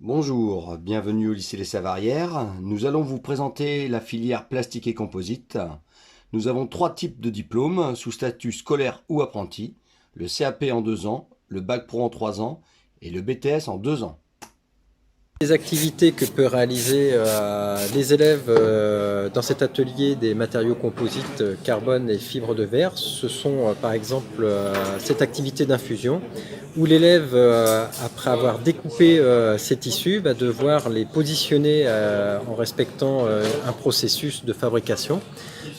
Bonjour, bienvenue au lycée Les Savarières. Nous allons vous présenter la filière plastique et composite. Nous avons 3 types de diplômes sous statut scolaire ou apprenti, le CAP en 2 ans, le Bac Pro en 3 ans et le BTS en 2 ans. Les activités que peuvent réaliser les élèves dans cet atelier des matériaux composites carbone et fibres de verre, ce sont par exemple cette activité d'infusion où l'élève, après avoir découpé ces tissus, va devoir les positionner en respectant un processus de fabrication.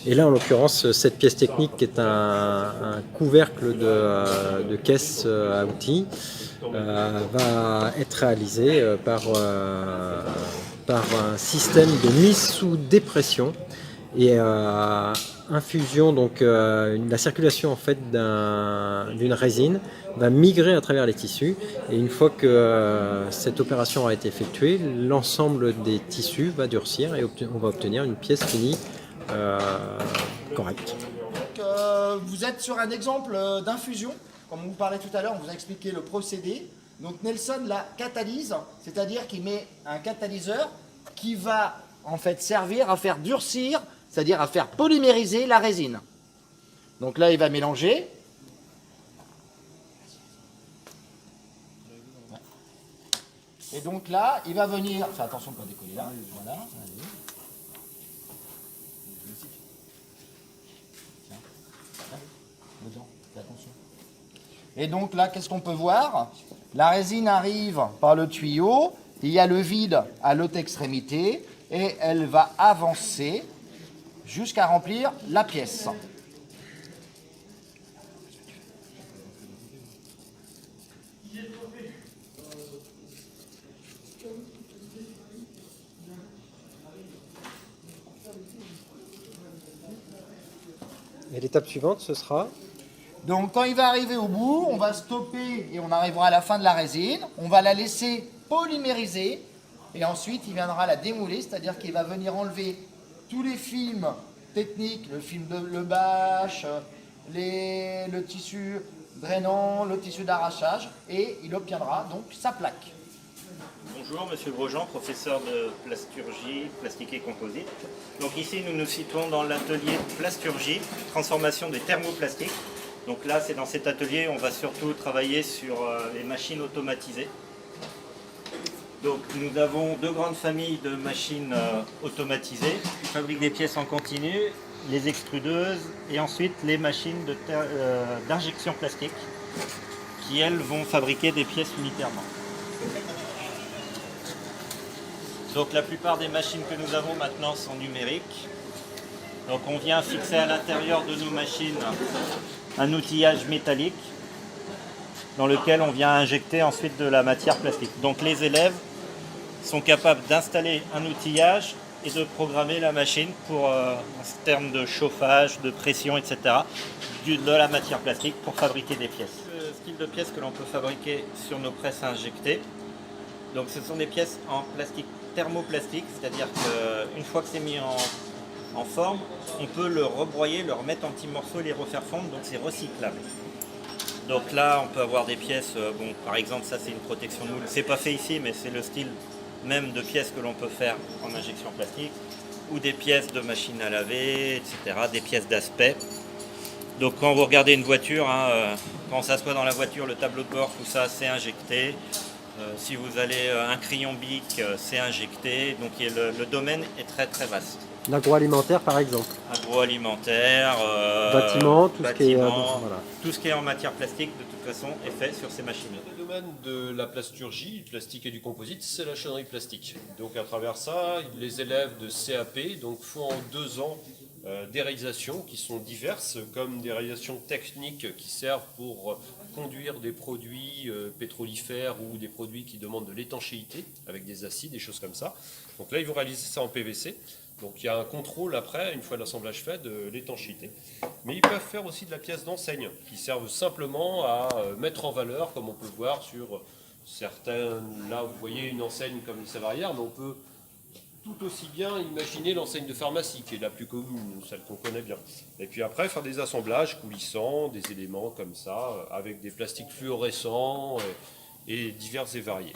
Et là, en l'occurrence, cette pièce technique est un couvercle de caisse à outils va être réalisée par un système de mise sous dépression et infusion, donc la circulation en fait d'une résine va migrer à travers les tissus, et une fois que cette opération a été effectuée, l'ensemble des tissus va durcir et on va obtenir une pièce finie correcte. Donc, vous êtes sur un exemple d'infusion, comme on vous parlait tout à l'heure, on vous a expliqué le procédé. Donc Nelson la catalyse, c'est-à-dire qu'il met un catalyseur qui va en fait servir à faire durcir, c'est-à-dire à faire polymériser la résine. Donc là, il va mélanger. Et donc là, il va venir... Fais attention de ne pas décoller là. Voilà, allez. Dedans, fais attention. Et donc là, qu'est-ce qu'on peut voir? La résine arrive par le tuyau, il y a le vide à l'autre extrémité, et elle va avancer jusqu'à remplir la pièce. Et l'étape suivante, ce sera... Donc quand il va arriver au bout, on va stopper et on arrivera à la fin de la résine. On va la laisser polymériser et ensuite il viendra la démouler, c'est-à-dire qu'il va venir enlever tous les films techniques, le film de le bâche, le tissu drainant, le tissu d'arrachage, et il obtiendra donc sa plaque. Bonjour, Monsieur Grosjean, professeur de plasturgie, plastique et composite. Donc ici, nous nous situons dans l'atelier de plasturgie, transformation des thermoplastiques. Donc là, c'est dans cet atelier, on va surtout travailler sur les machines automatisées. Donc nous avons 2 grandes familles de machines automatisées qui fabriquent des pièces en continu, les extrudeuses et ensuite les machines d'injection plastique qui, elles, vont fabriquer des pièces unitairement. Donc la plupart des machines que nous avons maintenant sont numériques. Donc on vient fixer à l'intérieur de nos machines un outillage métallique dans lequel on vient injecter ensuite de la matière plastique. Donc les élèves sont capables d'installer un outillage et de programmer la machine pour, en termes de chauffage, de pression, etc., de la matière plastique pour fabriquer des pièces. Le style de pièces que l'on peut fabriquer sur nos presses à injecter. Donc ce sont des pièces en plastique thermoplastique, c'est-à-dire qu'une fois que c'est mis en forme, on peut le rebroyer, le remettre en petits morceaux et les refaire fondre, donc c'est recyclable. Donc là, on peut avoir des pièces, bon, par exemple, ça c'est une protection de moule. C'est pas fait ici, mais c'est le style même de pièces que l'on peut faire en injection plastique, ou des pièces de machine à laver, etc., des pièces d'aspect. Donc quand vous regardez une voiture, quand on s'assoit dans la voiture, le tableau de bord, tout ça, c'est injecté. Si vous allez un crayon bic, c'est injecté. Donc le domaine est très très vaste. L'agroalimentaire, par exemple. Agroalimentaire, Bâtiment, voilà. Tout ce qui est en matière plastique, de toute façon, est fait sur ces machines. Le domaine de la plasturgie, du plastique et du composite, c'est la chaînerie plastique. Donc à travers ça, les élèves de CAP donc, font en 2 ans des réalisations qui sont diverses, comme des réalisations techniques qui servent pour conduire des produits pétrolifères ou des produits qui demandent de l'étanchéité avec des acides, des choses comme ça. Donc là, ils vont réaliser ça en PVC. Donc il y a un contrôle après, une fois l'assemblage fait, de l'étanchéité. Mais ils peuvent faire aussi de la pièce d'enseigne, qui servent simplement à mettre en valeur, comme on peut voir sur certains... Là, vous voyez une enseigne comme les Savarières, mais on peut tout aussi bien imaginer l'enseigne de pharmacie, qui est la plus commune, celle qu'on connaît bien. Et puis après, faire des assemblages coulissants, des éléments comme ça, avec des plastiques fluorescents et divers et variés.